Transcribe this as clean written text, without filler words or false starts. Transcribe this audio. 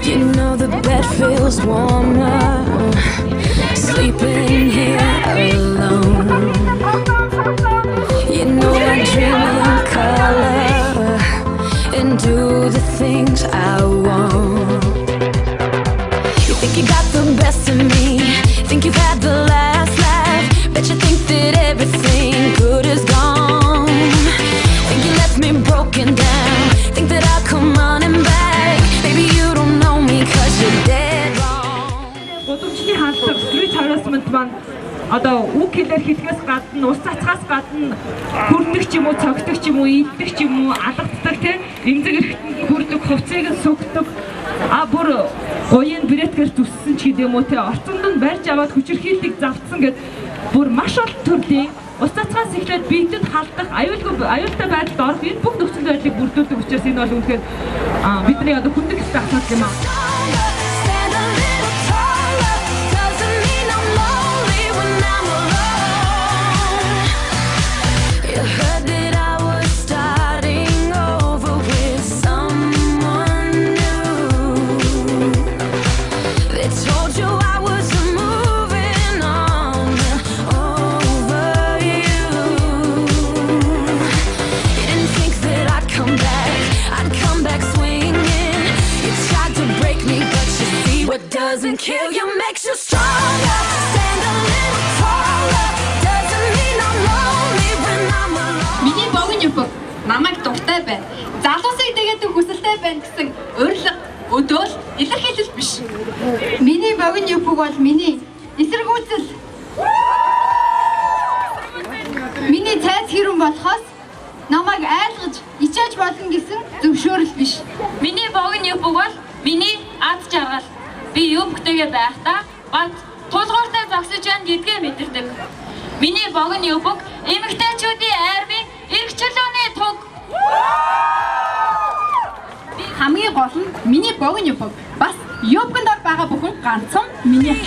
You know the bed feels warmer, sleeping here alone. You know I dream in color and do the things I want. You think you got the best of me, think you've had the last laugh, bet you think that everything good is gone. Think you left me broken down, think that I'll come running back. Baby, you don't know me 'cause you're dead wrong. Гудамжны хаалт street harassment маань одоо үг хэлээр хэлхээс гадна, ус цацгаас гадна хүрдэг ч юм уу, цогтөг ч юм уу, иддэг ч юм уу, алгаддаг тийм эмзэг эрэхтэнд хүрдэг, хувцыг нь сүгдэг. Бүр гоён брэтгэр зүссэн ч гэдэм үү те орцонд нь барьж аваад хүчирхийллийг завцсан гэд бүр маш олон төрлийн ус цацгаас эхлээд биедэд халдах аюултай байдалд орох энэ бүх нөхцөл байдлыг бүрдүүлдэг учраас энэ бол үнэхээр бидний одоо хүндэг статус юм аа. Doesn't kill you, makes you stronger. Stand a little taller. Doesn't mean I'm lonely when I'm alone. Миний богино юпг намайг дуртай байна. Залуусыг тэгээд хүсэлтэй байна гэсэн урилга өдөөл илэрхийлэл биш. Миний богино юпг бол миний эсэргүүцэл. Миний цайз хэрүүн болохоос намайг айлгаж ичээж болно гэсэн зөвшөөрөл биш. Миний богино юпг бол миний аз жаргал. Би юбгтэйгээ байхдаа бат тулгууртай зогсож яан гэдгээ мэдэрдэг. Миний богино юбг эмэгтэйчүүдийн айрын эрх чөлөөний туг. Хамгийн гол нь миний богино юбг бас юбгэнд байгаа бүхэн ганцхан миний.